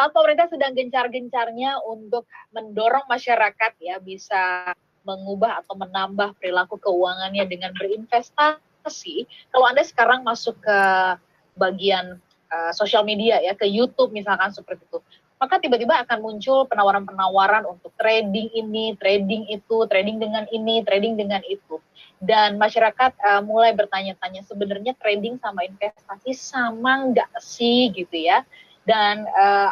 saat pemerintah sedang gencar-gencarnya untuk mendorong masyarakat ya bisa mengubah atau menambah perilaku keuangannya dengan berinvestasi, kalau Anda sekarang masuk ke bagian sosial media ya, ke YouTube misalkan seperti itu, maka tiba-tiba akan muncul penawaran-penawaran untuk trading ini, trading itu, trading dengan ini, trading dengan itu. Dan masyarakat mulai bertanya-tanya, sebenarnya trading sama investasi sama nggak sih gitu ya. Dan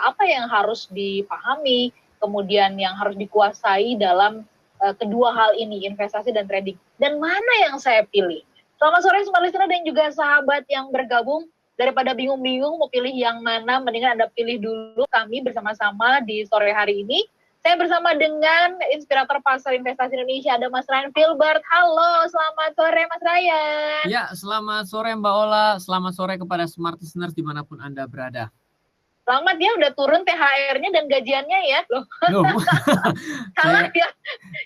apa yang harus dipahami, kemudian yang harus dikuasai dalam kedua hal ini, investasi dan trading. Dan mana yang saya pilih? Selamat sore Smart Listener dan juga sahabat yang bergabung. Daripada bingung-bingung mau pilih yang mana, mendingan Anda pilih dulu kami bersama-sama di sore hari ini. Saya bersama dengan Inspirator Pasar Investasi Indonesia, ada Mas Ryan Filbert. Halo, selamat sore Mas Ryan. Ya, selamat sore Mbak Ola, selamat sore kepada Smart Listeners dimanapun Anda berada. Selamat ya, udah turun THR-nya dan gajiannya ya. Loh. Salah ya,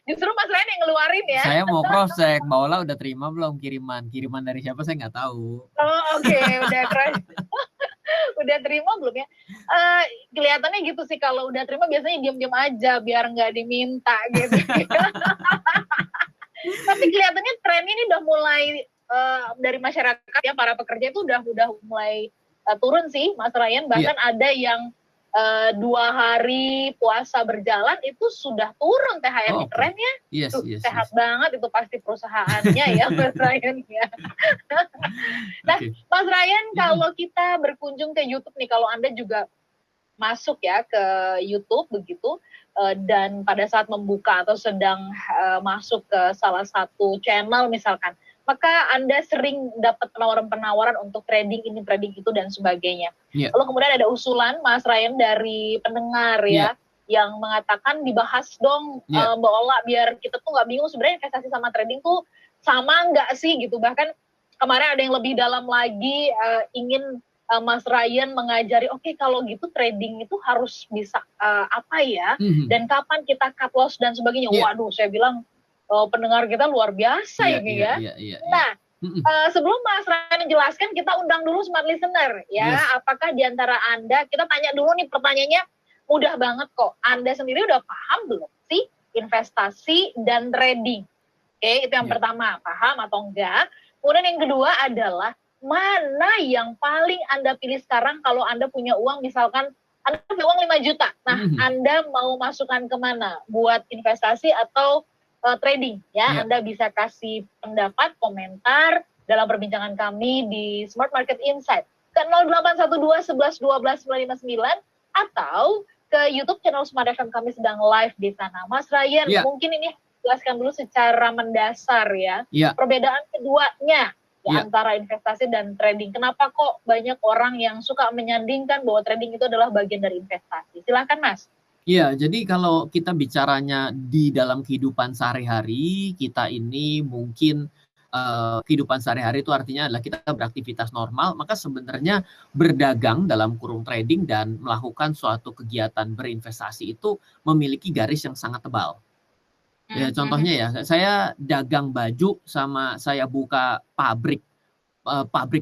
justru Mas Ryan yang ngeluarin ya. Saya mau cross check, Mbak Ola udah terima belum kiriman dari siapa saya nggak tahu. Oh oke, udah cross. Udah terima belum ya? Kelihatannya gitu sih, kalau udah terima biasanya diam-diam aja biar nggak diminta gitu. Tapi kelihatannya tren ini udah mulai dari masyarakat ya, para pekerja itu udah mulai turun sih Mas Ryan. Bahkan ada yang 2 hari puasa berjalan itu sudah turun THR-nya. Keren ya. Yes, sehat banget itu pasti perusahaannya ya Mas Ryan ya. Nah Mas Ryan, kalau kita berkunjung ke YouTube nih, kalau Anda juga masuk ya ke YouTube begitu, dan pada saat membuka atau sedang masuk ke salah satu channel misalkan, maka Anda sering dapat penawaran-penawaran untuk trading ini, trading itu, dan sebagainya. Lalu kemudian ada usulan Mas Ryan dari pendengar ya, yang mengatakan dibahas dong Mbak Ola, biar kita tuh nggak bingung sebenarnya investasi sama trading tuh sama nggak sih gitu. Bahkan kemarin ada yang lebih dalam lagi, ingin Mas Ryan mengajari, oke, kalau gitu trading itu harus bisa apa ya, dan kapan kita cut loss dan sebagainya. Waduh, saya bilang pendengar kita luar biasa ini ya. Nah, sebelum Mas Ryan jelaskan, kita undang dulu Smart Listener ya. Apakah di antara Anda, kita tanya dulu nih, pertanyaannya mudah banget kok. Anda sendiri udah paham belum sih investasi dan trading? Oke, itu yang pertama, paham atau enggak? Kemudian yang kedua adalah mana yang paling Anda pilih sekarang kalau Anda punya uang, misalkan Anda punya uang 5 juta. Nah, Anda mau masukkan kemana? Buat investasi atau trading ya? Anda bisa kasih pendapat, komentar dalam perbincangan kami di Smart Market Insight ke 0812 11 12 959 atau ke YouTube channel Smart FM, kami sedang live di sana. Mas Ryan, mungkin ini jelaskan dulu secara mendasar ya, perbedaan keduanya antara investasi dan trading. Kenapa kok banyak orang yang suka menyandingkan bahwa trading itu adalah bagian dari investasi? Silakan Mas. Iya, jadi kalau kita bicaranya di dalam kehidupan sehari-hari, kita ini mungkin kehidupan sehari-hari itu artinya adalah kita beraktivitas normal, maka sebenarnya berdagang dalam kurung trading dan melakukan suatu kegiatan berinvestasi itu memiliki garis yang sangat tebal. Ya, contohnya ya, saya dagang baju sama saya buka pabrik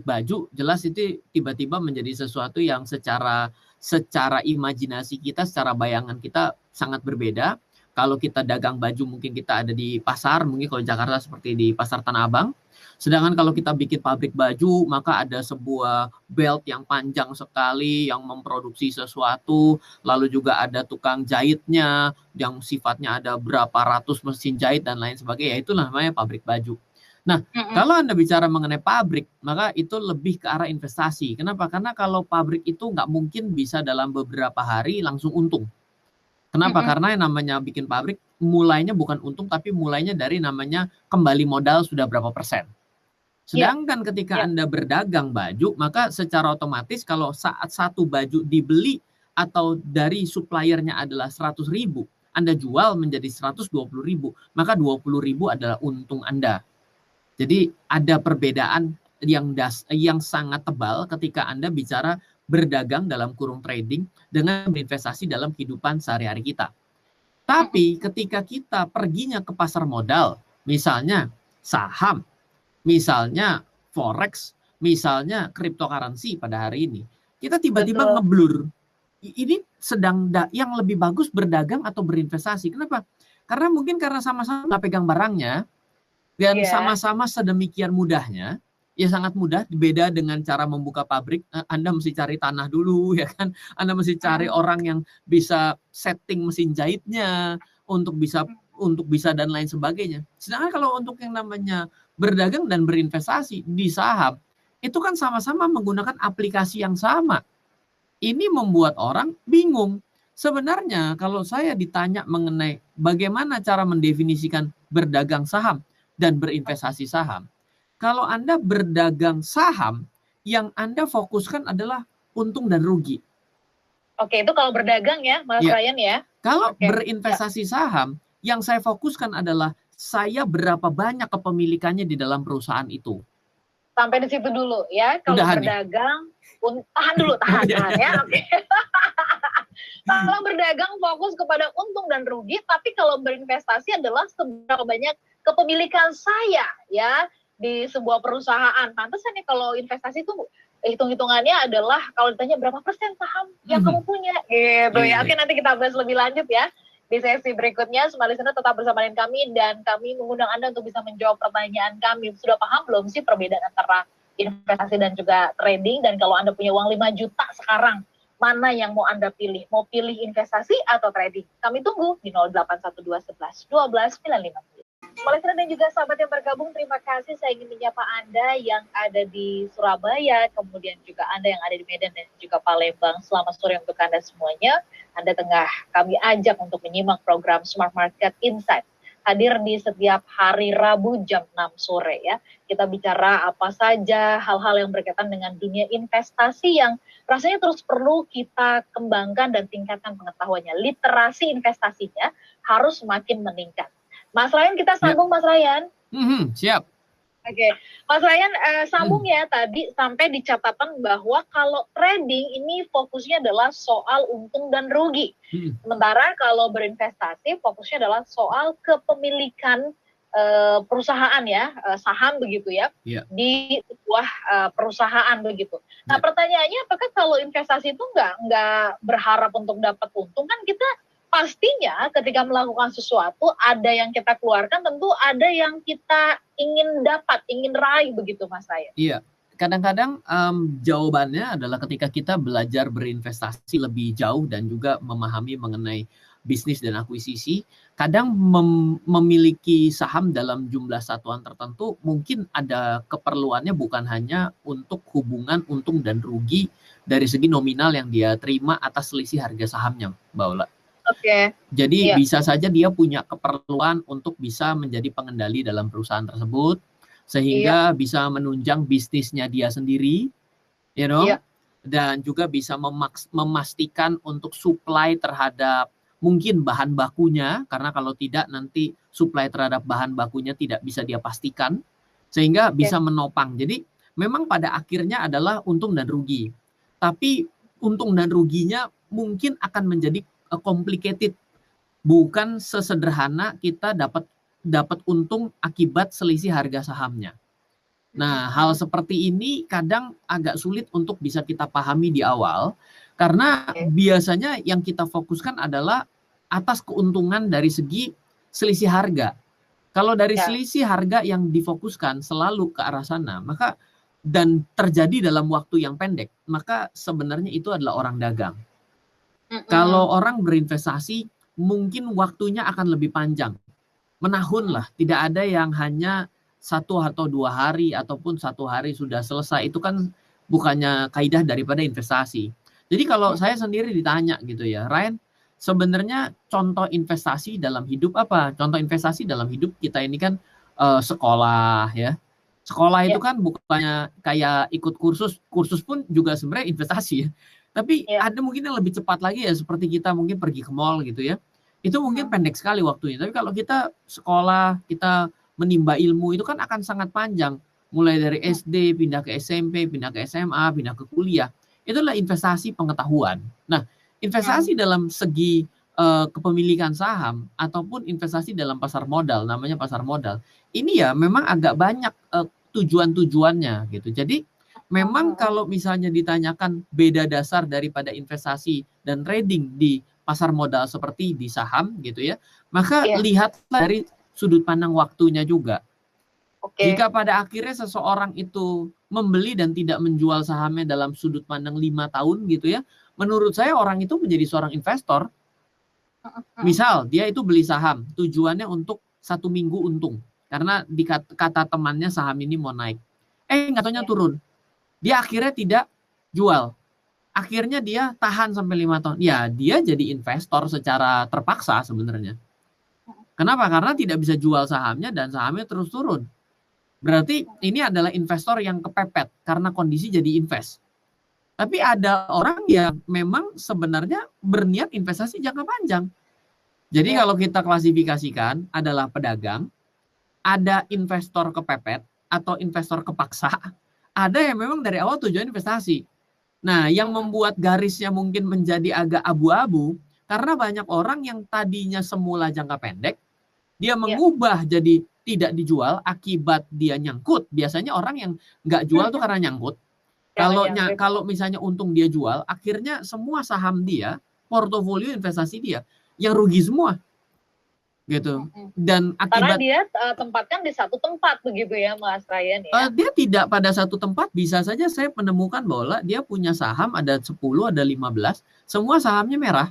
baju, jelas itu tiba-tiba menjadi sesuatu yang secara imajinasi kita, secara bayangan kita sangat berbeda. Kalau kita dagang baju mungkin kita ada di pasar, mungkin kalau Jakarta seperti di Pasar Tanah Abang. Sedangkan kalau kita bikin pabrik baju, maka ada sebuah belt yang panjang sekali yang memproduksi sesuatu, lalu juga ada tukang jahitnya yang sifatnya ada berapa ratus mesin jahit dan lain sebagainya. Itulah namanya pabrik baju. Nah, kalau Anda bicara mengenai pabrik, maka itu lebih ke arah investasi. Kenapa? Karena kalau pabrik itu nggak mungkin bisa dalam beberapa hari langsung untung. Kenapa? Karena yang namanya bikin pabrik, mulainya bukan untung, tapi mulainya dari namanya kembali modal sudah berapa persen. Sedangkan ketika Anda berdagang baju, maka secara otomatis kalau saat satu baju dibeli atau dari suppliernya adalah 100.000, Anda jual menjadi 120.000, maka 20.000 adalah untung Anda. Jadi ada perbedaan yang sangat tebal ketika Anda bicara berdagang dalam kurung trading dengan berinvestasi dalam kehidupan sehari-hari kita. Tapi ketika kita perginya ke pasar modal, misalnya saham, misalnya forex, misalnya cryptocurrency pada hari ini, kita tiba-tiba ngeblur. ini sedang yang lebih bagus berdagang atau berinvestasi. Kenapa? Karena sama-sama nggak pegang barangnya dan sama-sama sedemikian mudahnya. Ya sangat mudah, beda dengan cara membuka pabrik. Anda mesti cari tanah dulu, ya kan? Anda mesti cari orang yang bisa setting mesin jahitnya untuk bisa dan lain sebagainya. Sedangkan kalau untuk yang namanya berdagang dan berinvestasi di saham, itu kan sama-sama menggunakan aplikasi yang sama. Ini membuat orang bingung. Sebenarnya kalau saya ditanya mengenai bagaimana cara mendefinisikan berdagang saham dan berinvestasi saham, kalau Anda berdagang saham, yang Anda fokuskan adalah untung dan rugi. Oke, itu kalau berdagang ya, Mas Ryan ya. Kalau berinvestasi saham, yang saya fokuskan adalah saya berapa banyak kepemilikannya di dalam perusahaan itu. Sampai di situ dulu ya. Kalau berdagang, tahan ya. Oke. Kalau berdagang fokus kepada untung dan rugi, tapi kalau berinvestasi adalah seberapa banyak kepemilikan saya ya di sebuah perusahaan. Pantesan nih kalau investasi itu hitung-hitungannya adalah kalau ditanya berapa persen saham yang kamu punya gitu ya. Oke, nanti kita bahas lebih lanjut ya di sesi berikutnya. Semua listener tetap bersama dengan kami dan kami mengundang Anda untuk bisa menjawab pertanyaan kami. Sudah paham belum sih perbedaan antara investasi dan juga trading? Dan kalau Anda punya uang 5 juta sekarang, mana yang mau Anda pilih? Mau pilih investasi atau trading? Kami tunggu di 0812 11 12 950. Listener dan juga sahabat yang bergabung, terima kasih. Saya ingin menyapa Anda yang ada di Surabaya, kemudian juga Anda yang ada di Medan dan juga Palembang. Selamat sore untuk Anda semuanya. Anda tengah kami ajak untuk menyimak program Smart Market Insight. Hadir di setiap hari Rabu jam 6 sore ya. Kita bicara apa saja hal-hal yang berkaitan dengan dunia investasi yang rasanya terus perlu kita kembangkan dan tingkatkan pengetahuannya. Literasi investasinya harus semakin meningkat. Mas Ryan, kita sambung Mas Ryan. Siap. Oke, Mas Ryan sambung ya tadi sampai di catatan bahwa kalau trading ini fokusnya adalah soal untung dan rugi. Sementara kalau berinvestasi fokusnya adalah soal kepemilikan perusahaan ya, saham begitu ya, di sebuah perusahaan begitu. Nah pertanyaannya apakah kalau investasi itu nggak berharap untuk dapat untung? Kan kita pastinya ketika melakukan sesuatu ada yang kita keluarkan, tentu ada yang kita ingin dapat, ingin raih begitu Mas Ryan. Iya, kadang-kadang jawabannya adalah ketika kita belajar berinvestasi lebih jauh dan juga memahami mengenai bisnis dan akuisisi, kadang memiliki saham dalam jumlah satuan tertentu mungkin ada keperluannya bukan hanya untuk hubungan untung dan rugi dari segi nominal yang dia terima atas selisih harga sahamnya, Mbak Ola. Jadi bisa saja dia punya keperluan untuk bisa menjadi pengendali dalam perusahaan tersebut, sehingga bisa menunjang bisnisnya dia sendiri, dan juga bisa memastikan untuk supply terhadap mungkin bahan bakunya, karena kalau tidak nanti supply terhadap bahan bakunya tidak bisa dia pastikan, sehingga bisa menopang. Jadi memang pada akhirnya adalah untung dan rugi, tapi untung dan ruginya mungkin akan menjadi complicated, bukan sesederhana kita dapat untung akibat selisih harga sahamnya. Nah, hal seperti ini kadang agak sulit untuk bisa kita pahami di awal, karena biasanya yang kita fokuskan adalah atas keuntungan dari segi selisih harga. Kalau dari selisih harga yang difokuskan selalu ke arah sana, maka dan terjadi dalam waktu yang pendek, maka sebenarnya itu adalah orang dagang. Kalau orang berinvestasi, mungkin waktunya akan lebih panjang. Menahun lah, tidak ada yang hanya 1 atau 2 hari, ataupun 1 hari sudah selesai. Itu kan bukannya kaidah daripada investasi. Jadi kalau saya sendiri ditanya gitu ya, Ryan, sebenarnya contoh investasi dalam hidup apa? Contoh investasi dalam hidup kita ini kan sekolah ya. Sekolah itu kan bukannya kayak ikut kursus pun juga sebenarnya investasi ya. Tapi ada mungkin yang lebih cepat lagi ya, seperti kita mungkin pergi ke mall gitu ya. Itu mungkin pendek sekali waktunya. Tapi kalau kita sekolah, kita menimba ilmu, itu kan akan sangat panjang. Mulai dari SD, pindah ke SMP, pindah ke SMA, pindah ke kuliah. Itulah investasi pengetahuan. Nah, investasi dalam segi kepemilikan saham, ataupun investasi dalam pasar modal, namanya pasar modal. Ini ya memang agak banyak tujuan-tujuannya gitu. Jadi Memang kalau misalnya ditanyakan beda dasar daripada investasi dan trading di pasar modal seperti di saham gitu ya, maka lihatlah dari sudut pandang waktunya juga. Jika pada akhirnya seseorang itu membeli dan tidak menjual sahamnya dalam sudut pandang 5 tahun gitu ya, menurut saya orang itu menjadi seorang investor. Misal dia itu beli saham, tujuannya untuk 1 minggu untung. Karena kata temannya saham ini mau naik. Nggak taunya turun. Dia akhirnya tidak jual. Akhirnya dia tahan sampai 5 tahun. Ya, dia jadi investor secara terpaksa sebenarnya. Kenapa? Karena tidak bisa jual sahamnya dan sahamnya terus turun. Berarti ini adalah investor yang kepepet karena kondisi jadi invest. Tapi ada orang yang memang sebenarnya berniat investasi jangka panjang. Jadi kalau kita klasifikasikan adalah pedagang, ada investor kepepet atau investor kepaksa, ada yang memang dari awal tujuan investasi. Nah, yang membuat garisnya mungkin menjadi agak abu-abu, karena banyak orang yang tadinya semula jangka pendek, dia mengubah jadi tidak dijual akibat dia nyangkut. Biasanya orang yang nggak jual tuh karena nyangkut. Kalau misalnya untung dia jual, akhirnya semua saham dia, portofolio investasi dia, yang rugi semua. Gitu. Dan karena akibat dia tempatkan di satu tempat begitu ya Mas Ryan ya. Dia tidak pada satu tempat, bisa saja saya menemukan bahwa dia punya saham ada 10, ada 15, semua sahamnya merah.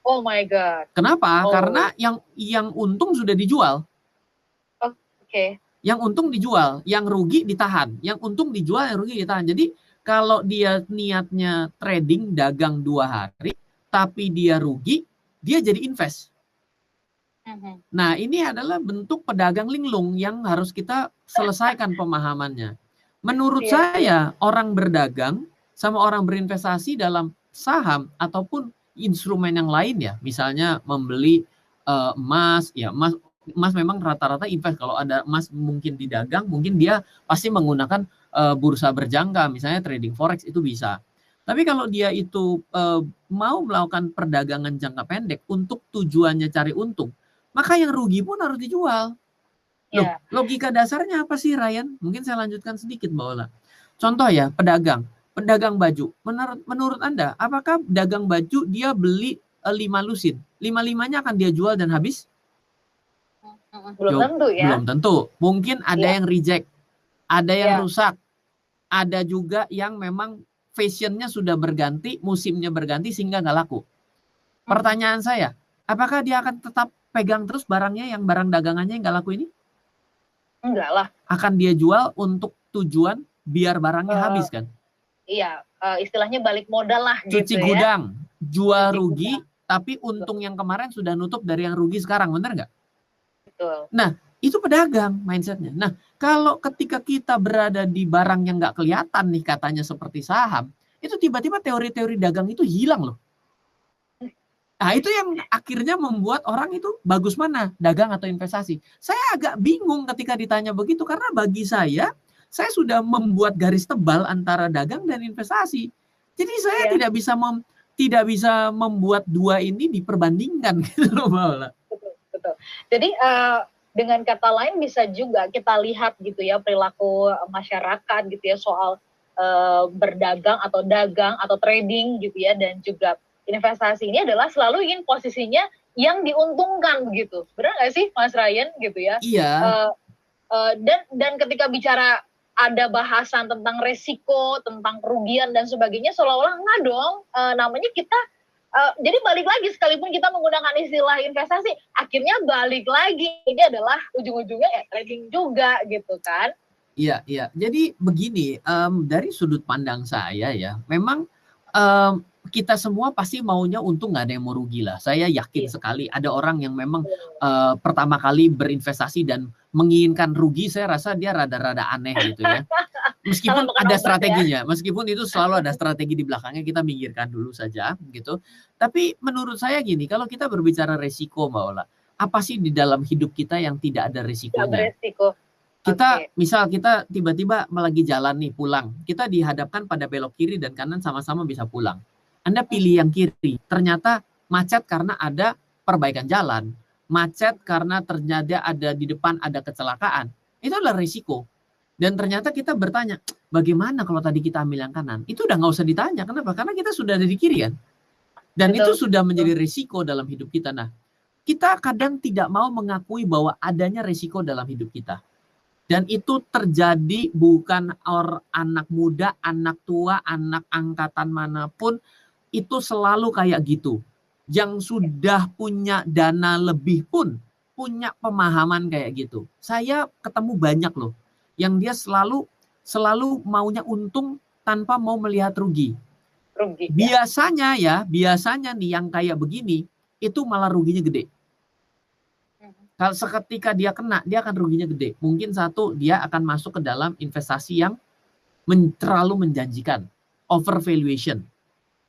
Oh my god. Kenapa? Karena yang untung sudah dijual. Yang untung dijual, yang rugi ditahan. Yang untung dijual, yang rugi ditahan. Jadi kalau dia niatnya trading dagang 2 hari, tapi dia rugi, dia jadi invest. Nah, ini adalah bentuk pedagang linglung yang harus kita selesaikan pemahamannya. Menurut saya, orang berdagang sama orang berinvestasi dalam saham ataupun instrumen yang lain ya, misalnya membeli emas, ya emas memang rata-rata invest. Kalau ada emas mungkin didagang, mungkin dia pasti menggunakan bursa berjangka, misalnya trading forex itu bisa. Tapi kalau dia itu mau melakukan perdagangan jangka pendek untuk tujuannya cari untung, maka yang rugi pun harus dijual. Loh, logika dasarnya apa sih Ryan? Mungkin saya lanjutkan sedikit Mbak Ola. Contoh ya, pedagang baju. Menurut Anda, apakah pedagang baju dia beli 5 lusin, 5-5-nya akan dia jual dan habis? Belum tentu ya. Belum tentu. Mungkin ada yang reject, ada yang rusak, ada juga yang memang fashionnya sudah berganti, musimnya berganti sehingga nggak laku. Pertanyaan saya, apakah dia akan tetap pegang terus barangnya, yang barang dagangannya yang nggak laku ini? Enggak lah. Akan dia jual untuk tujuan biar barangnya habis kan? Iya, istilahnya balik modal lah. Cuci gitu gudang, jual rugi, tapi untung yang kemarin sudah nutup dari yang rugi sekarang, benar nggak? Betul. Nah, itu pedagang mindsetnya. Nah, kalau ketika kita berada di barang yang nggak kelihatan nih katanya seperti saham, itu tiba-tiba teori-teori dagang itu hilang loh. Nah, itu yang akhirnya membuat orang itu bagus mana, dagang atau investasi. Saya agak bingung ketika ditanya begitu, karena bagi saya sudah membuat garis tebal antara dagang dan investasi. Jadi saya tidak bisa membuat dua ini diperbandingkan gitu loh, Mbak Ola. Betul. Jadi dengan kata lain bisa juga kita lihat gitu ya perilaku masyarakat gitu ya soal berdagang atau dagang atau trading gitu ya, dan juga investasi ini adalah selalu ingin posisinya yang diuntungkan begitu. Benar nggak sih Mas Ryan gitu ya? Iya. Dan ketika bicara ada bahasan tentang resiko, tentang kerugian dan sebagainya, seolah-olah enggak dong, namanya kita jadi balik lagi, sekalipun kita menggunakan istilah investasi, akhirnya balik lagi ini adalah ujung-ujungnya ya trading juga gitu kan? Iya. Jadi begini, dari sudut pandang saya ya, memang kita semua pasti maunya untung, nggak ada yang mau rugi lah. Saya yakin sekali ada orang yang memang pertama kali berinvestasi dan menginginkan rugi, saya rasa dia rada-rada aneh gitu ya. Meskipun ada strateginya, meskipun itu selalu ada strategi di belakangnya, kita minggirkan dulu saja gitu. Tapi menurut saya gini, kalau kita berbicara resiko Mbak Ola, apa sih di dalam hidup kita yang tidak ada resikonya? Kita misal kita tiba-tiba lagi jalan nih pulang, kita dihadapkan pada belok kiri dan kanan sama-sama bisa pulang. Anda pilih yang kiri, ternyata macet karena ada perbaikan jalan, macet karena ternyata ada di depan ada kecelakaan. Itu adalah risiko. Dan ternyata kita bertanya, bagaimana kalau tadi kita ambil yang kanan? Itu udah nggak usah ditanya. Kenapa? Karena kita sudah ada di kiri kan. Dan Betul. itu sudah menjadi risiko dalam hidup kita. Nah, kita kadang tidak mau mengakui bahwa adanya risiko dalam hidup kita. Dan itu terjadi bukan anak muda, anak tua, anak angkatan manapun, itu selalu kayak gitu. Yang sudah punya dana lebih pun punya pemahaman kayak gitu. Saya ketemu banyak loh, yang dia selalu maunya untung tanpa mau melihat rugi. Biasanya nih yang kayak begini, itu malah ruginya gede. Kalau seketika dia kena, dia akan ruginya gede. Mungkin satu, dia akan masuk ke dalam investasi yang terlalu menjanjikan. Overvaluation.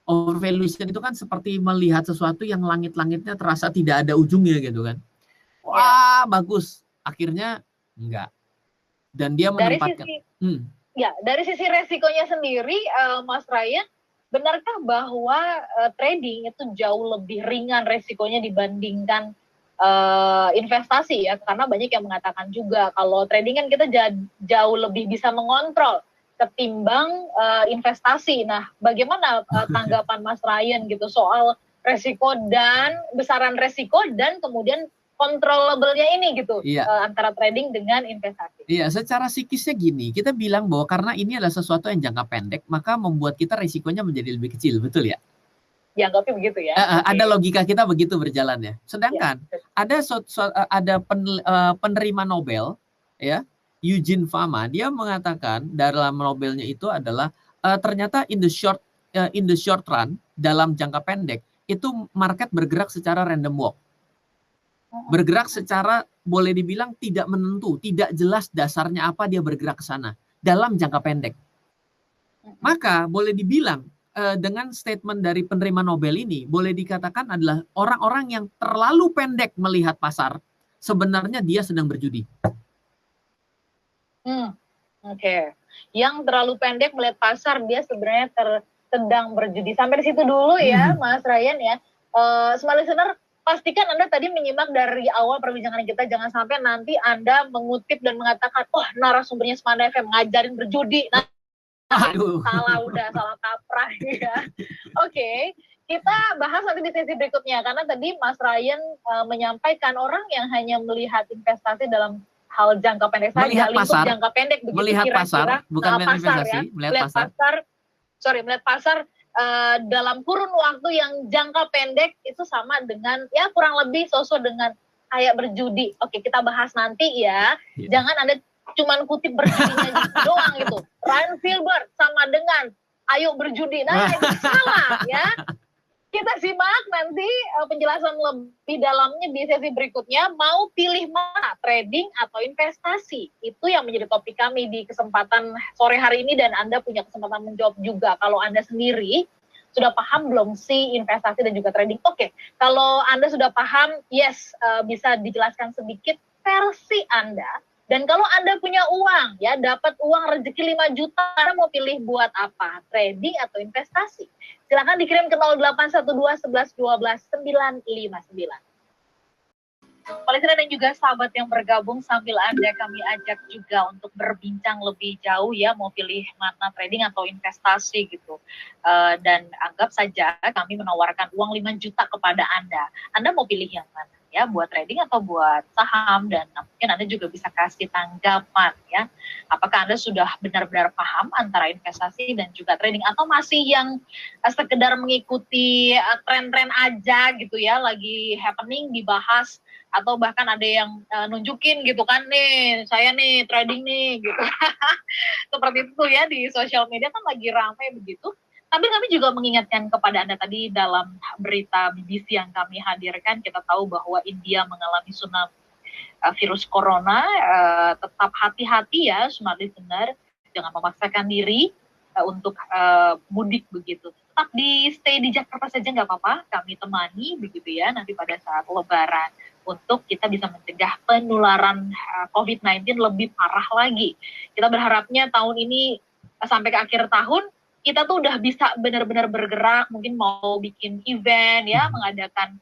Overvaluation itu kan seperti melihat sesuatu yang langit-langitnya terasa tidak ada ujungnya gitu kan. Wah, bagus. Akhirnya enggak. Dan dia menempatkan. Dari sisi resikonya sendiri, Mas Ryan, benarkah bahwa trading itu jauh lebih ringan resikonya dibandingkan investasi ya? Karena banyak yang mengatakan juga kalau trading kan kita jauh lebih bisa mengontrol ketimbang investasi. Nah, bagaimana tanggapan Mas Ryan gitu soal resiko dan besaran resiko dan kemudian controllable-nya ini gitu, antara trading dengan investasi? Iya, secara psikisnya gini, kita bilang bahwa karena ini adalah sesuatu yang jangka pendek, maka membuat kita risikonya menjadi lebih kecil, betul ya? Dianggapnya begitu ya. Ada logika kita begitu berjalan ya. Sedangkan ada penerima Nobel ya, Eugene Fama, dia mengatakan dalam Nobelnya itu adalah ternyata in the short run, dalam jangka pendek itu market bergerak secara random walk. Bergerak secara boleh dibilang tidak menentu, tidak jelas dasarnya apa dia bergerak ke sana dalam jangka pendek. Maka boleh dibilang dengan statement dari penerima Nobel ini boleh dikatakan adalah orang-orang yang terlalu pendek melihat pasar, sebenarnya dia sedang berjudi. Yang terlalu pendek melihat pasar, dia sebenarnya sedang berjudi. Sampai di situ dulu ya, Mas Ryan ya. Smart listener, pastikan Anda tadi menyimak dari awal perbincangan kita, jangan sampai nanti Anda mengutip dan mengatakan, narasumbernya Semanda FM ngajarin berjudi. Salah kaprah ya. Oke, kita bahas nanti di sesi berikutnya, karena tadi Mas Ryan menyampaikan orang yang hanya melihat investasi dalam hal jangka pendek saja, lingkup jangka pendek begitu, melihat kira-kira pasar, bukan melihat investasi, ya, melihat pasar dalam kurun waktu yang jangka pendek itu sama dengan ya kurang lebih sosok dengan kayak berjudi. Oke, kita bahas nanti ya. Jangan Anda cuman kutip berjudinya doang gitu. Ryan Filbert sama dengan ayo berjudi. Nah, itu salah ya. Kita simak nanti penjelasan lebih dalamnya di sesi berikutnya. Mau pilih mana, trading atau investasi? Itu yang menjadi topik kami di kesempatan sore hari ini, dan Anda punya kesempatan menjawab juga. Kalau Anda sendiri sudah paham belum sih investasi dan juga trading? Oke, kalau Anda sudah paham, yes, bisa dijelaskan sedikit versi Anda. Dan kalau Anda punya uang, ya dapat uang rezeki 5 juta, Anda mau pilih buat apa? Trading atau investasi? Silakan dikirim ke 0812 11 12 959. Listener dan juga sahabat yang bergabung, sambil Anda kami ajak juga untuk berbincang lebih jauh ya, mau pilih mana trading atau investasi gitu. Dan anggap saja kami menawarkan uang 5 juta kepada Anda. Anda mau pilih yang mana? Ya, buat trading atau buat saham, dan mungkin Anda juga bisa kasih tanggapan ya. Apakah Anda sudah benar-benar paham antara investasi dan juga trading, atau masih yang sekedar mengikuti tren-tren aja gitu ya, lagi happening dibahas, atau bahkan ada yang nunjukin gitu kan, nih saya nih trading nih gitu. Seperti itu ya, di sosial media kan lagi ramai begitu. Tapi kami juga mengingatkan kepada Anda tadi dalam berita BBC yang kami hadirkan, kita tahu bahwa India mengalami tsunami virus corona. Tetap hati-hati ya, Smart Listener, jangan memaksakan diri untuk mudik begitu. Tetap stay di Jakarta saja nggak apa-apa, kami temani begitu ya nanti pada saat Lebaran, untuk kita bisa mencegah penularan COVID-19 lebih parah lagi. Kita berharapnya tahun ini sampai ke akhir tahun kita tuh udah bisa benar-benar bergerak, mungkin mau bikin event ya, mengadakan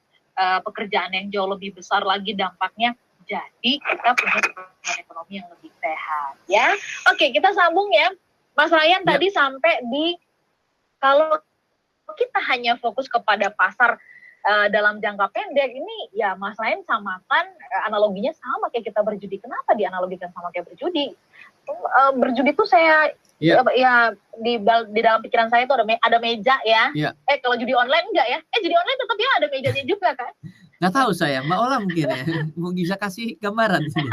pekerjaan yang jauh lebih besar lagi dampaknya. Jadi kita punya pertumbuhan ekonomi yang lebih sehat ya. Oke, kita sambung ya. Mas Ryan tadi sampai di kalau kita hanya fokus kepada pasar dalam jangka pendek ini, ya Mas Ryan samakan analoginya sama kayak kita berjudi. Kenapa dianalogikan sama kayak berjudi? Berjudi itu saya ya di dalam pikiran saya itu ada meja ya. Kalau judi online enggak ya? Judi online tetap ya ada mejanya juga kan? Nggak tahu saya, Mbak Ola mungkin ya. Mau bisa kasih gambaran sini.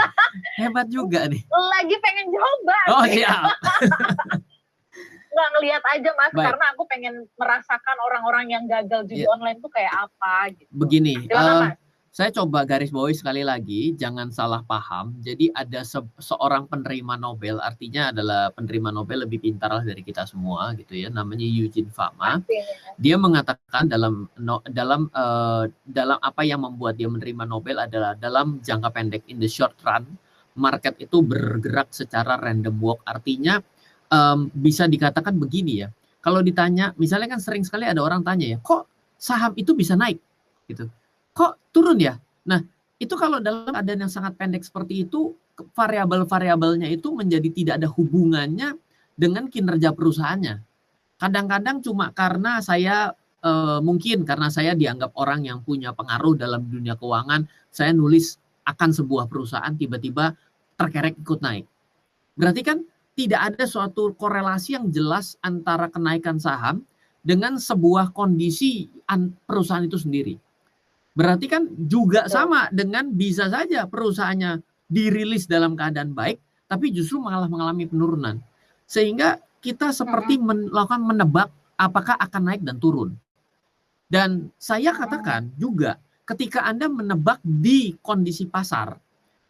Hebat juga nih. Lagi pengen coba. Oh siap. Nggak ngelihat aja Mas, karena aku pengen merasakan orang-orang yang gagal judi online tuh kayak apa gitu. Begini, saya coba garis bawahi sekali lagi, jangan salah paham. Jadi ada seorang penerima Nobel, artinya adalah penerima Nobel lebih pintar dari kita semua gitu ya, namanya Eugene Fama. Dia mengatakan dalam apa yang membuat dia menerima Nobel adalah dalam jangka pendek, in the short run, market itu bergerak secara random walk. Artinya bisa dikatakan begini ya, kalau ditanya, misalnya kan sering sekali ada orang tanya ya, kok saham itu bisa naik gitu, kok turun ya. Nah itu kalau dalam keadaan yang sangat pendek seperti itu, variabel-variabelnya itu menjadi tidak ada hubungannya dengan kinerja perusahaannya. Kadang-kadang cuma karena saya mungkin karena saya dianggap orang yang punya pengaruh dalam dunia keuangan, saya nulis akan sebuah perusahaan tiba-tiba terkerek ikut naik. Berarti kan tidak ada suatu korelasi yang jelas antara kenaikan saham dengan sebuah kondisi perusahaan itu sendiri. Berarti kan juga sama dengan bisa saja perusahaannya dirilis dalam keadaan baik, tapi justru malah mengalami penurunan. Sehingga kita seperti melakukan menebak apakah akan naik dan turun. Dan saya katakan juga ketika Anda menebak di kondisi pasar,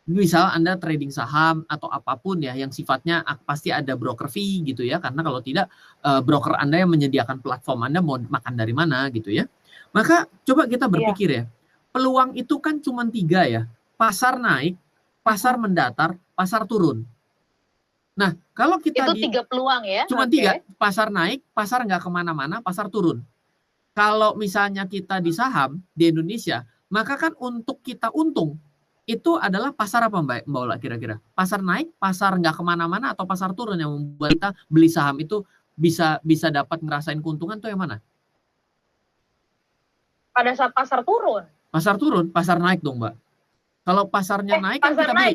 misal Anda trading saham atau apapun ya yang sifatnya pasti ada broker fee gitu ya, karena kalau tidak broker Anda yang menyediakan platform Anda mau makan dari mana gitu ya. Maka coba kita berpikir ya, peluang itu kan cuma 3 ya, pasar naik, pasar mendatar, pasar turun. Nah kalau kita itu 3 peluang ya, cuma 3, pasar naik, pasar nggak kemana-mana, pasar turun. Kalau misalnya kita di saham di Indonesia, maka kan untuk kita untung itu adalah pasar apa Mbak Ola kira-kira? Pasar naik, pasar nggak kemana-mana, atau pasar turun yang membuat kita beli saham itu bisa dapat ngerasain keuntungan tuh yang mana? Pada saat pasar turun. Pasar turun, pasar naik dong Mbak. Kalau pasarnya naik kan kita beli.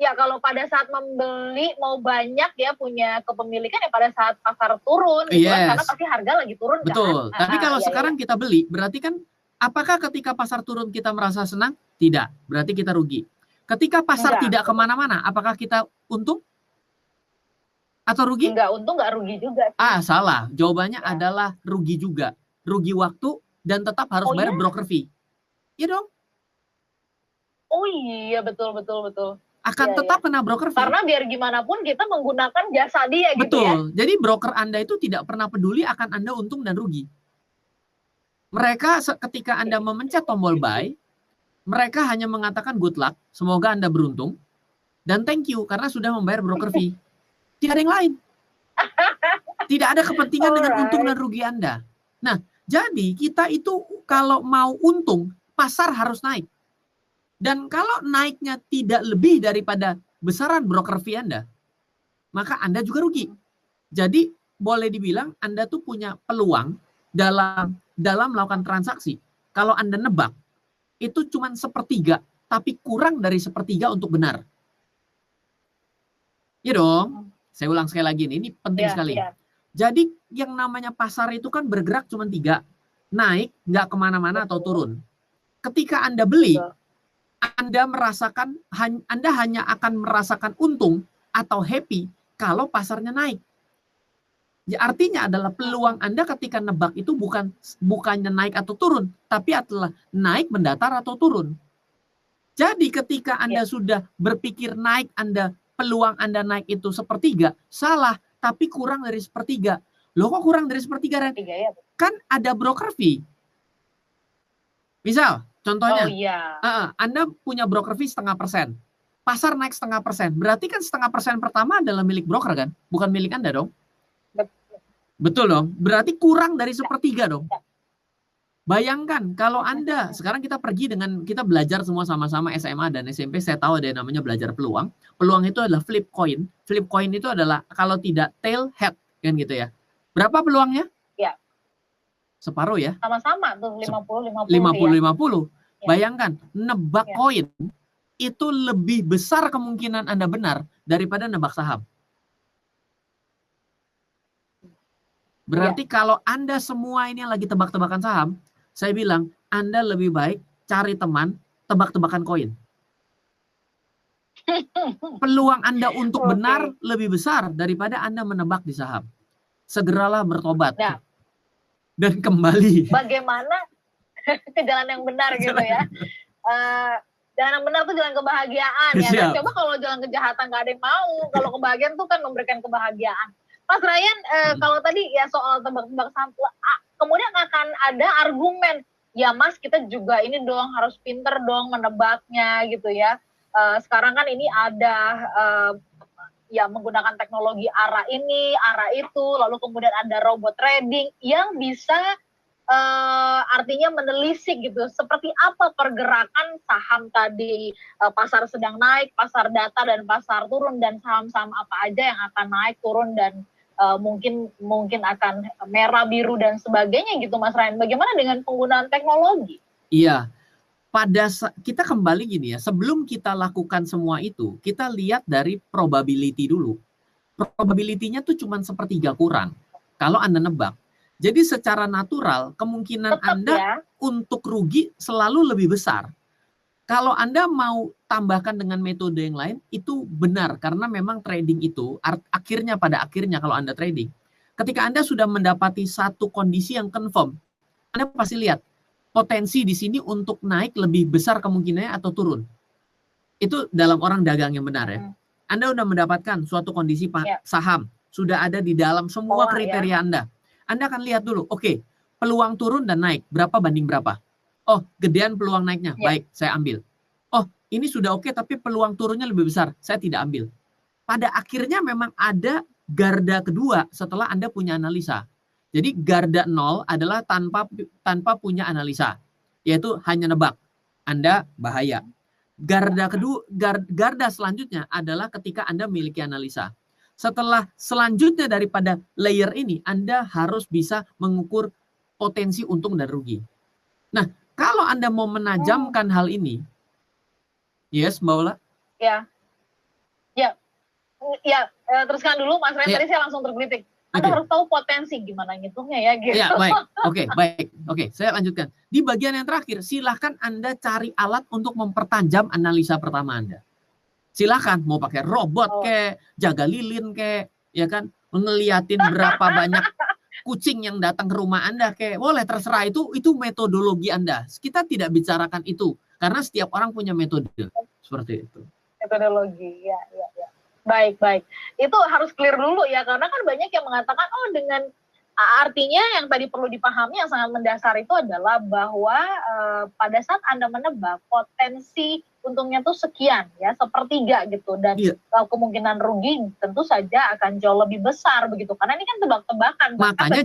Ya, kalau pada saat membeli mau banyak ya punya kepemilikan ya pada saat pasar turun gitu kan, karena pasti harga lagi turun. Betul. Kan? Tapi kalau sekarang kita beli, berarti kan apakah ketika pasar turun kita merasa senang? Tidak, berarti kita rugi. Ketika pasar tidak kemana-mana, apakah kita untung? Atau rugi? Enggak untung, enggak rugi juga. Salah. Jawabannya adalah rugi juga. Rugi waktu dan tetap harus bayar broker fee. Iya dong? Oh iya, betul. Akan tetap kena broker fee. Karena biar gimana pun kita menggunakan jasa dia gitu ya. Betul. Jadi broker Anda itu tidak pernah peduli akan Anda untung dan rugi. Mereka ketika Anda memencet tombol buy, mereka hanya mengatakan good luck, semoga Anda beruntung, dan thank you karena sudah membayar broker fee. Tidak ada yang lain. Tidak ada kepentingan dengan untung dan rugi Anda. Nah, jadi kita itu kalau mau untung, pasar harus naik. Dan kalau naiknya tidak lebih daripada besaran broker fee Anda, maka Anda juga rugi. Jadi boleh dibilang Anda tuh punya peluang dalam melakukan transaksi. Kalau Anda nebak, itu cuma 1/3, tapi kurang dari 1/3 untuk benar. Iya dong. Saya ulang sekali lagi, ini penting sekali. Jadi yang namanya pasar itu kan bergerak cuma 3. Naik, nggak kemana-mana atau turun. Ketika Anda beli, Anda hanya akan merasakan untung atau happy kalau pasarnya naik. Ya, artinya adalah peluang Anda ketika nebak itu bukannya naik atau turun, tapi adalah naik, mendatar atau turun. Jadi ketika Anda sudah berpikir naik, peluang Anda naik itu 1/3, salah, tapi kurang dari 1/3. Loh kok kurang dari 1/3, Ren? Kan ada broker fee. Misal, contohnya, Anda punya broker fee 0,5%. Pasar naik 0,5%. Berarti kan 0,5% pertama adalah milik broker kan? Bukan milik Anda dong? Betul dong. Berarti kurang dari 1/3 dong. Bayangkan kalau Anda, sekarang kita belajar semua sama-sama SMA dan SMP, saya tahu ada yang namanya belajar peluang. Peluang itu adalah flip coin. Flip coin itu adalah kalau tidak tail, head, kan gitu ya. Berapa peluangnya? Ya. Separuh ya. Sama-sama tuh 50-50. 50-50. Ya. Bayangkan, nebak koin itu lebih besar kemungkinan Anda benar daripada nebak saham. Berarti kalau Anda semua ini yang lagi tebak-tebakan saham, saya bilang Anda lebih baik cari teman tebak-tebakan koin. Peluang Anda untuk benar lebih besar daripada Anda menebak di saham. Segeralah bertobat. Nah, dan kembali. Bagaimana ke jalan yang benar gitu ya. Jalan yang benar tuh jalan kebahagiaan ya. Nah, coba kalau jalan kejahatan nggak ada yang mau. Kalau kebahagiaan tuh kan memberikan kebahagiaan. Mas Ryan, kalau tadi ya soal tebak-tebak saham, kemudian akan ada argumen, ya Mas kita juga ini dong harus pinter dong menebaknya gitu ya. Sekarang kan ini ada ya menggunakan teknologi arah ini, arah itu, lalu kemudian ada robot trading yang bisa artinya menelisik gitu, seperti apa pergerakan saham tadi, pasar sedang naik, pasar data dan pasar turun, dan saham-saham apa aja yang akan naik, turun, dan mungkin akan merah, biru, dan sebagainya gitu Mas Ryan. Bagaimana dengan penggunaan teknologi? Iya, kita kembali gini ya, sebelum kita lakukan semua itu, kita lihat dari probability dulu. Probability-nya tuh cuma sepertiga kurang kalau Anda nebak. Jadi secara natural kemungkinan Anda untuk rugi selalu lebih besar. Kalau Anda mau tambahkan dengan metode yang lain, itu benar. Karena memang trading itu, pada akhirnya kalau Anda trading, ketika Anda sudah mendapati satu kondisi yang confirm, Anda pasti lihat, potensi di sini untuk naik lebih besar kemungkinannya atau turun. Itu dalam orang dagang yang benar ya. Anda sudah mendapatkan suatu kondisi saham, sudah ada di dalam semua kriteria Anda. Anda akan lihat dulu, oke, peluang turun dan naik, berapa banding berapa? Oh, gedean peluang naiknya, baik, saya ambil. Oh, ini sudah oke, tapi peluang turunnya lebih besar, saya tidak ambil. Pada akhirnya memang ada garda kedua setelah Anda punya analisa. Jadi garda 0 adalah tanpa punya analisa, yaitu hanya nebak. Anda bahaya. Garda selanjutnya adalah ketika Anda memiliki analisa. Setelah selanjutnya daripada layer ini, Anda harus bisa mengukur potensi untung dan rugi. Nah, kalau Anda mau menajamkan hal ini, yes, Mbak Ola? Ya, teruskan dulu Mas Ryan, tadi saya langsung tergelitik. Anda harus tahu potensi gimana ngitungnya ya gitu. Ya, baik. Oke, saya lanjutkan. Di bagian yang terakhir, silahkan Anda cari alat untuk mempertajam analisa pertama Anda. Silahkan mau pakai robot jaga lilin ya kan, ngeliatin berapa banyak kucing yang datang ke rumah Anda boleh, terserah, itu metodologi Anda. Kita tidak bicarakan itu karena setiap orang punya metode seperti itu. Metodologi, ya. Baik. Itu harus clear dulu ya, karena kan banyak yang mengatakan dengan artinya yang tadi perlu dipahami yang sangat mendasar itu adalah bahwa pada saat Anda menebak potensi untungnya tuh sekian ya, sepertiga gitu, dan kemungkinan rugi tentu saja akan jauh lebih besar begitu, karena ini kan tebak-tebakan. Makanya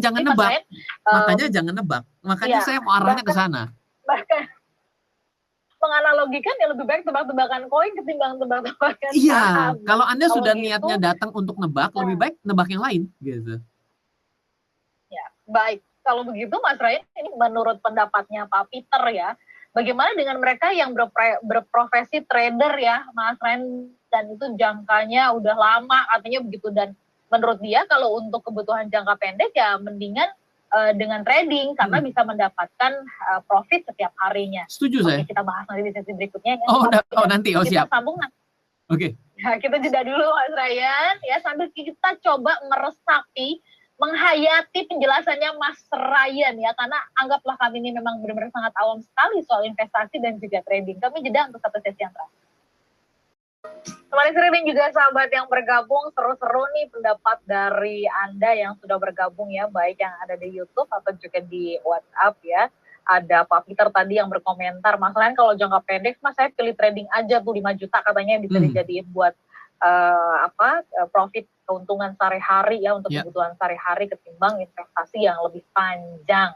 jangan nebak. Makanya saya mau arahnya ke sana. Bahkan menganalogikan ya lebih baik tebak-tebakan koin ketimbang tebak-tebakan saham. Iya, kalau Anda sudah niatnya datang untuk nebak, lebih baik nebak yang lain gitu. Ya, baik. Kalau begitu Mas Ryan, ini menurut pendapatnya Pak Peter ya, bagaimana dengan mereka yang berprofesi trader ya, Mas Ryan, dan itu jangkanya udah lama artinya begitu, dan menurut dia kalau untuk kebutuhan jangka pendek ya mendingan dengan trading karena bisa mendapatkan profit setiap harinya. Setuju saya. Kita bahas nanti di sesi berikutnya. Nanti. Kita siap. Sambung. Oke. Ya, kita jeda dulu Mas Ryan ya, sambil kita coba meresapi, menghayati penjelasannya Mas Ryan ya, karena anggaplah kami ini memang benar-benar sangat awam sekali soal investasi dan juga trading. Kami jeda untuk satu sesi yang terakhir. Teman trading juga sahabat yang bergabung, seru-seru nih pendapat dari Anda yang sudah bergabung ya, baik yang ada di YouTube atau juga di WhatsApp ya. Ada Pak Peter tadi yang berkomentar, Mas Ryan kalau jangka pendek Mas saya pilih trading aja tuh 5 juta katanya bisa dijadiin buat profit keuntungan sehari-hari ya untuk kebutuhan sehari-hari ketimbang investasi yang lebih panjang.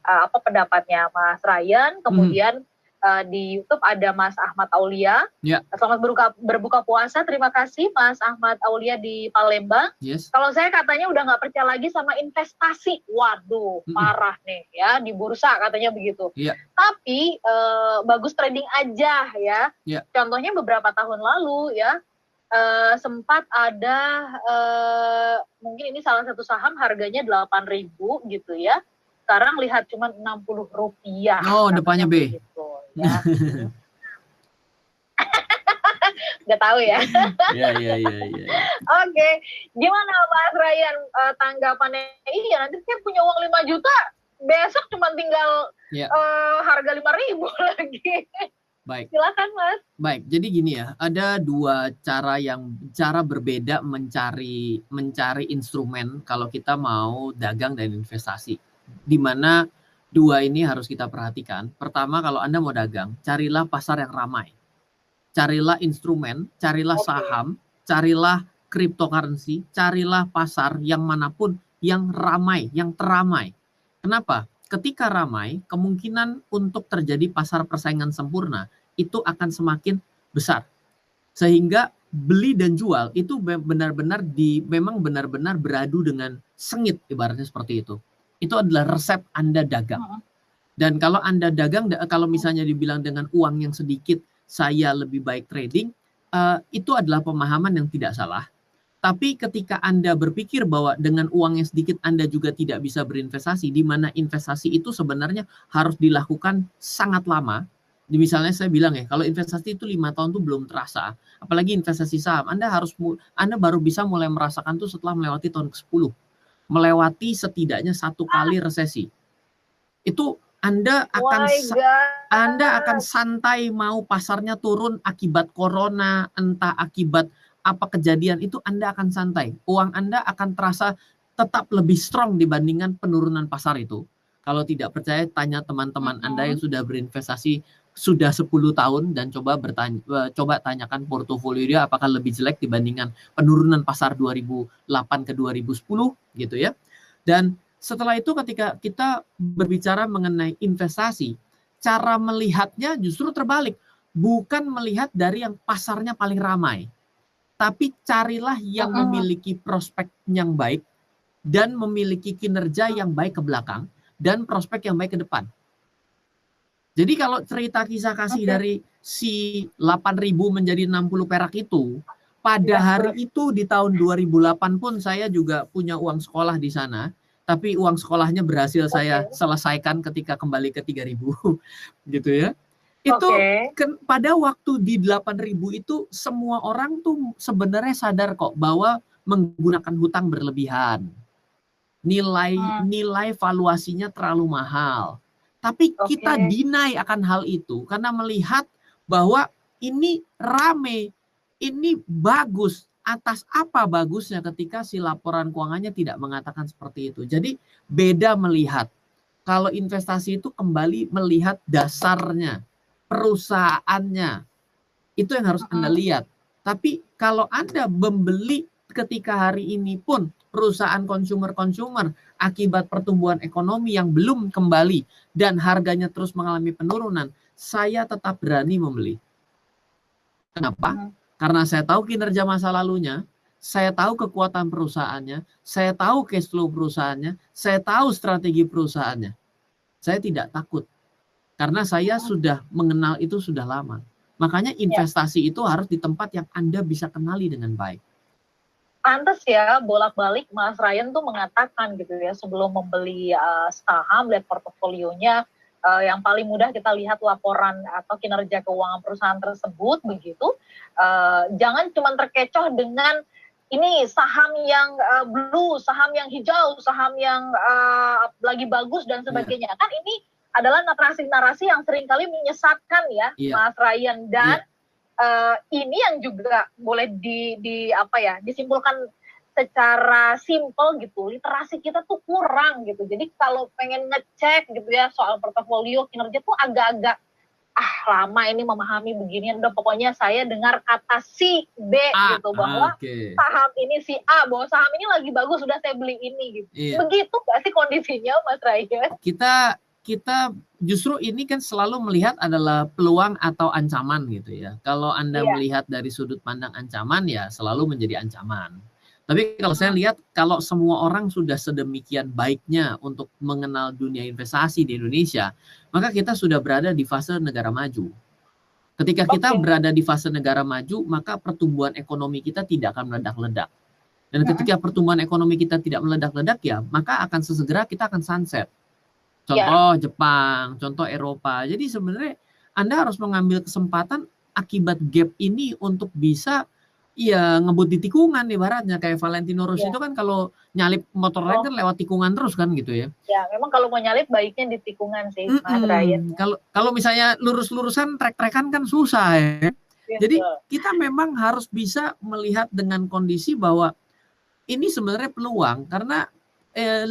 Apa pendapatnya Mas Ryan? Kemudian di YouTube ada Mas Ahmad Aulia. Selamat berbuka puasa. Terima kasih Mas Ahmad Aulia di Palembang. Kalau saya katanya udah nggak percaya lagi sama investasi. Waduh, parah nih ya di bursa katanya begitu. Tapi bagus trading aja ya. Contohnya beberapa tahun lalu ya. Sempat ada mungkin ini salah satu saham harganya 8.000 gitu ya. Sekarang lihat cuma Rp60. Oh, depannya B. Gitu, ya. Nggak tahu ya. Iya. Oke, gimana Mas Ryan tanggapannya? Iya, nanti saya punya uang 5 juta, besok cuma tinggal harga 5.000 lagi. Baik. Silakan Mas. Baik, jadi gini ya, ada dua cara berbeda mencari instrumen kalau kita mau dagang dan investasi. Di mana dua ini harus kita perhatikan. Pertama, kalau Anda mau dagang, carilah pasar yang ramai. Carilah instrumen, carilah saham, carilah cryptocurrency, carilah pasar yang manapun yang ramai, yang teramai. Kenapa? Ketika ramai, kemungkinan untuk terjadi pasar persaingan sempurna itu akan semakin besar. Sehingga beli dan jual itu memang benar-benar beradu dengan sengit, ibaratnya seperti itu. Itu adalah resep Anda dagang. Dan kalau Anda dagang, kalau misalnya dibilang dengan uang yang sedikit, saya lebih baik trading, itu adalah pemahaman yang tidak salah. Tapi ketika Anda berpikir bahwa dengan uang yang sedikit Anda juga tidak bisa berinvestasi, di mana investasi itu sebenarnya harus dilakukan sangat lama. Misalnya saya bilang ya, kalau investasi itu 5 tahun itu belum terasa. Apalagi investasi saham, Anda baru bisa mulai merasakan itu setelah melewati tahun ke-10. Melewati setidaknya 1 kali resesi. Itu Anda akan santai mau pasarnya turun akibat corona, entah akibat apa kejadian, itu Anda akan santai. Uang Anda akan terasa tetap lebih strong dibandingkan penurunan pasar itu. Kalau tidak percaya, tanya teman-teman Anda yang sudah berinvestasi sudah 10 tahun dan coba tanyakan portofolio dia apakah lebih jelek dibandingkan penurunan pasar 2008 ke 2010 gitu ya. Dan setelah itu ketika kita berbicara mengenai investasi, cara melihatnya justru terbalik. Bukan melihat dari yang pasarnya paling ramai. Tapi carilah yang memiliki prospek yang baik dan memiliki kinerja yang baik ke belakang dan prospek yang baik ke depan. Jadi kalau cerita kisah kasih dari si 8.000 menjadi 60 perak itu, pada hari itu di tahun 2008 pun saya juga punya uang sekolah di sana. Tapi uang sekolahnya berhasil saya selesaikan ketika kembali ke 3.000 gitu ya. Itu pada waktu di 8.000 itu semua orang tuh sebenarnya sadar kok bahwa menggunakan hutang berlebihan. Nilai valuasinya terlalu mahal. Tapi kita deny akan hal itu karena melihat bahwa ini rame, ini bagus. Atas apa bagusnya ketika si laporan keuangannya tidak mengatakan seperti itu. Jadi beda melihat. Kalau investasi itu kembali melihat dasarnya, perusahaannya. Itu yang harus Anda lihat. Tapi kalau Anda membeli ketika hari ini pun perusahaan konsumer akibat pertumbuhan ekonomi yang belum kembali dan harganya terus mengalami penurunan, saya tetap berani membeli. Kenapa? Karena saya tahu kinerja masa lalunya, saya tahu kekuatan perusahaannya, saya tahu cash flow perusahaannya, saya tahu strategi perusahaannya. Saya tidak takut. Karena saya sudah mengenal itu sudah lama. Makanya investasi itu harus di tempat yang Anda bisa kenali dengan baik. Pantes ya, bolak-balik Mas Ryan tuh mengatakan gitu ya, sebelum membeli saham, lihat portofolionya, yang paling mudah kita lihat laporan atau kinerja keuangan perusahaan tersebut begitu. Jangan cuma terkecoh dengan ini saham yang blue, saham yang hijau, saham yang lagi bagus dan sebagainya. Kan ini adalah narasi-narasi yang seringkali menyesatkan ya, Mas Ryan, dan ini yang juga boleh disimpulkan secara simpel gitu, literasi kita tuh kurang gitu. Jadi kalau pengen ngecek gitu ya soal portofolio kinerja tuh agak-agak lama ini memahami beginian, udah pokoknya saya dengar kata si B gitu, bahwa saham ini si A, bahwa saham ini lagi bagus, sudah saya beli ini gitu. Iya. Begitu gak sih kondisinya Mas Ryan? Kita justru ini kan selalu melihat adalah peluang atau ancaman gitu ya. Kalau Anda melihat dari sudut pandang ancaman, ya selalu menjadi ancaman. Tapi kalau saya lihat, kalau semua orang sudah sedemikian baiknya untuk mengenal dunia investasi di Indonesia, maka kita sudah berada di fase negara maju. Ketika kita berada di fase negara maju, maka pertumbuhan ekonomi kita tidak akan meledak-ledak. Dan ketika pertumbuhan ekonomi kita tidak meledak-ledak, ya maka akan sesegera kita akan sunset. Contoh Jepang, contoh Eropa. Jadi sebenarnya Anda harus mengambil kesempatan akibat gap ini untuk bisa ngebut di tikungan, ibaratnya kayak Valentino Rossi itu kan kalau nyalip motor lain kan lewat tikungan terus kan gitu ya. Ya, memang kalau mau nyalip baiknya di tikungan sih, Mas Ryan. Kalau misalnya lurus-lurusan trek-trekan kan susah ya. Jadi kita memang harus bisa melihat dengan kondisi bahwa ini sebenarnya peluang, karena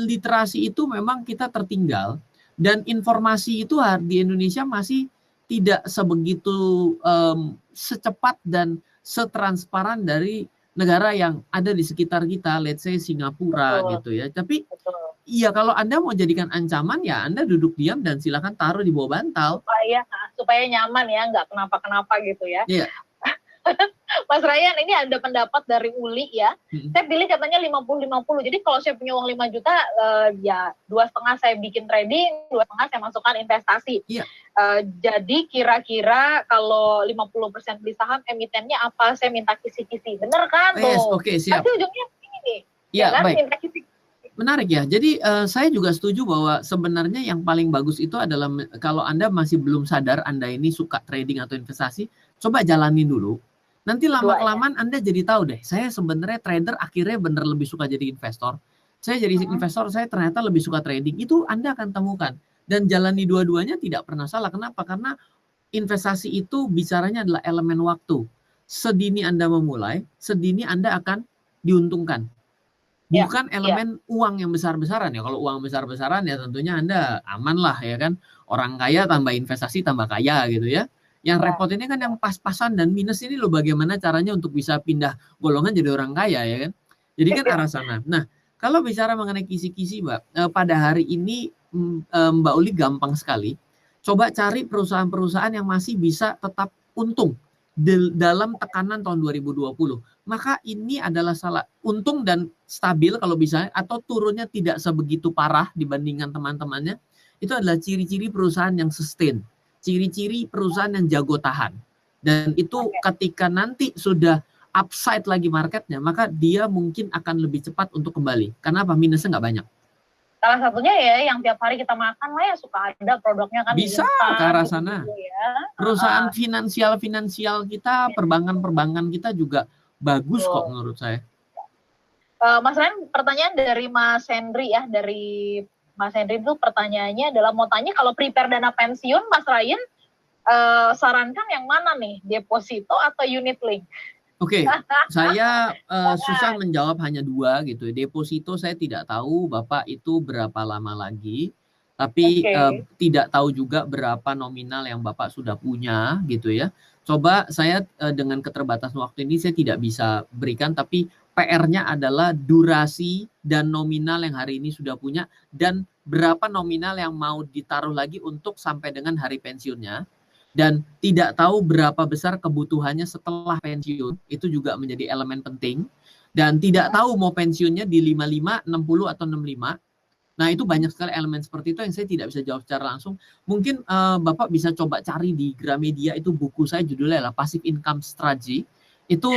literasi itu memang kita tertinggal, dan informasi itu di Indonesia masih tidak sebegitu secepat dan setransparan dari negara yang ada di sekitar kita, let's say Singapura gitu ya. Tapi iya, kalau Anda mau jadikan ancaman, ya Anda duduk diam dan silakan taruh di bawah bantal. Supaya nyaman ya, nggak kenapa-kenapa gitu ya. Iya. Mas Ryan, ini ada pendapat dari Uli ya. Saya pilih katanya 50-50. Jadi kalau saya punya uang 5 juta, ya 2,5 saya bikin trading, 2,5 saya masukkan investasi. Iya. Jadi kira-kira kalau 50% beli saham, emitennya apa? Saya minta kisi-kisi. Bener kan tuh? Yes, oke, siap. Nanti ujungnya ini nih. Iya, kan? baik. Minta kisi-kisi. Menarik ya. Jadi saya juga setuju bahwa sebenarnya yang paling bagus itu adalah kalau Anda masih belum sadar Anda ini suka trading atau investasi, coba jalanin dulu. Nanti lama-kelamaan Anda jadi tahu deh, saya sebenarnya trader akhirnya bener lebih suka jadi investor. Saya jadi investor, saya ternyata lebih suka trading. Itu Anda akan temukan. Dan jalani dua-duanya tidak pernah salah. Kenapa? Karena investasi itu bicaranya adalah elemen waktu. Sedini Anda memulai, sedini Anda akan diuntungkan. Bukan elemen uang yang besar-besaran ya. Kalau uang besar-besaran ya tentunya Anda aman lah ya kan. Orang kaya tambah investasi tambah kaya gitu ya. Yang repot ini kan yang pas-pasan dan minus ini loh, bagaimana caranya untuk bisa pindah golongan jadi orang kaya ya kan. Jadi kan arah sana. Nah, kalau bicara mengenai kisi-kisi Mbak, pada hari ini Mbak Uli gampang sekali. Coba cari perusahaan-perusahaan yang masih bisa tetap untung dalam tekanan tahun 2020. Maka ini adalah salah untung dan stabil kalau bisa, atau turunnya tidak sebegitu parah dibandingkan teman-temannya. Itu adalah ciri-ciri perusahaan yang sustain. Ciri-ciri perusahaan yang jago tahan. Dan itu ketika nanti sudah upside lagi marketnya, maka dia mungkin akan lebih cepat untuk kembali. Karena apa? Minusnya nggak banyak. Salah satunya ya yang tiap hari kita makan lah ya, suka ada produknya kan. Bisa ke arah sana. Gitu ya. Perusahaan finansial kita, perbankan-perbankan kita juga bagus kok menurut saya. Mas Ryan, pertanyaan dari Mas Henry ya, dari Mas Henry itu pertanyaannya adalah mau tanya, kalau prepare dana pensiun Mas Ryan sarankan yang mana nih, deposito atau unit link? Oke, saya susah menjawab hanya dua gitu. Deposito saya tidak tahu Bapak itu berapa lama lagi, tapi tidak tahu juga berapa nominal yang Bapak sudah punya gitu ya. Coba saya dengan keterbatasan waktu ini saya tidak bisa berikan, tapi PR-nya adalah durasi dan nominal yang hari ini sudah punya, dan berapa nominal yang mau ditaruh lagi untuk sampai dengan hari pensiunnya. Dan tidak tahu berapa besar kebutuhannya setelah pensiun, itu juga menjadi elemen penting. Dan tidak tahu mau pensiunnya di 55, 60, atau 65. Nah, itu banyak sekali elemen seperti itu yang saya tidak bisa jawab secara langsung. Mungkin Bapak bisa coba cari di Gramedia, itu buku saya judulnya adalah Passive Income Strategy. Itu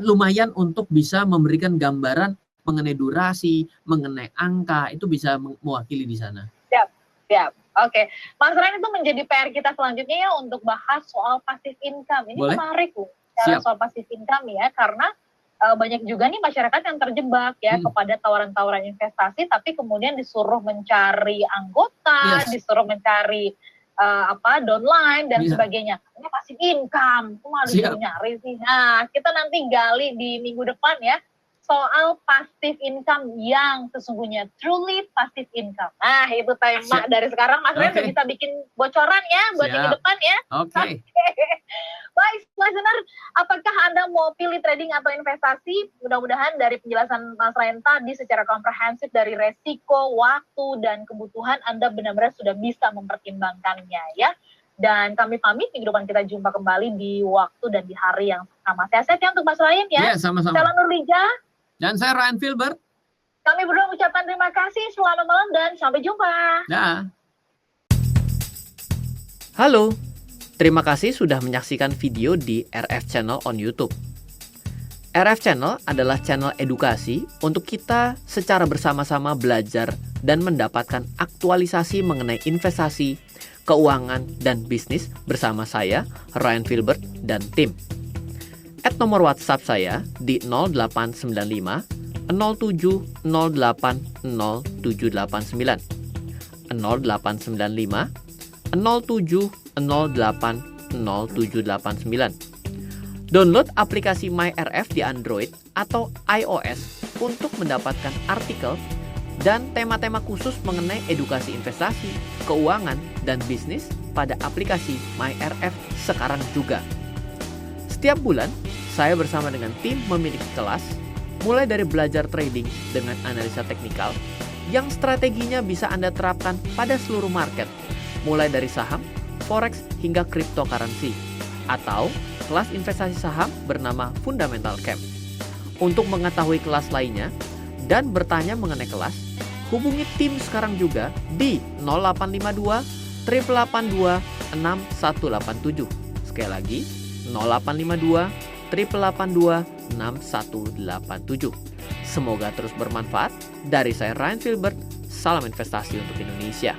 lumayan untuk bisa memberikan gambaran mengenai durasi, mengenai angka, itu bisa mewakili di sana. Siap. Oke. Mas Ryan, itu menjadi PR kita selanjutnya ya untuk bahas soal passive income. Ini menarik loh, soal passive income ya, karena banyak juga nih masyarakat yang terjebak ya kepada tawaran-tawaran investasi, tapi kemudian disuruh mencari anggota, disuruh mencari downline dan sebagainya. Ini passive income, itu malah disuruh nyari sih. Nah, kita nanti gali di minggu depan ya, soal passive income yang sesungguhnya, truly passive income. Nah, itu tema dari sekarang. Mas Ryan udah bisa bikin bocoran ya buat minggu depan ya. Oke. Baik, listener, apakah Anda mau pilih trading atau investasi? Mudah-mudahan dari penjelasan Mas Ryan tadi secara komprehensif dari resiko, waktu, dan kebutuhan Anda benar-benar sudah bisa mempertimbangkannya ya. Dan kami pamit, minggu depan kita jumpa kembali di waktu dan di hari yang sama. Sehat-sehat ya untuk Mas Ryan ya. Sama-sama. Saya Nurlija. Dan saya Ryan Filbert. Kami berdua mengucapkan terima kasih, selamat malam dan sampai jumpa. Dah. Halo, terima kasih sudah menyaksikan video di RF Channel on YouTube. RF Channel adalah channel edukasi untuk kita secara bersama-sama belajar dan mendapatkan aktualisasi mengenai investasi, keuangan, dan bisnis bersama saya, Ryan Filbert, dan tim. Add nomor WhatsApp saya di 0895 07 08 0789 0895 07 08 0789. Download aplikasi MyRF di Android atau iOS untuk mendapatkan artikel dan tema-tema khusus mengenai edukasi investasi, keuangan, dan bisnis pada aplikasi MyRF sekarang juga. Setiap bulan, saya bersama dengan tim memiliki kelas, mulai dari belajar trading dengan analisa teknikal, yang strateginya bisa Anda terapkan pada seluruh market, mulai dari saham, forex, hingga cryptocurrency, atau kelas investasi saham bernama Fundamental Camp. Untuk mengetahui kelas lainnya dan bertanya mengenai kelas, hubungi tim sekarang juga di 0852 882 6187. Sekali lagi, 0852 882 6187. Semoga terus bermanfaat. Dari saya Ryan Filbert, salam investasi untuk Indonesia.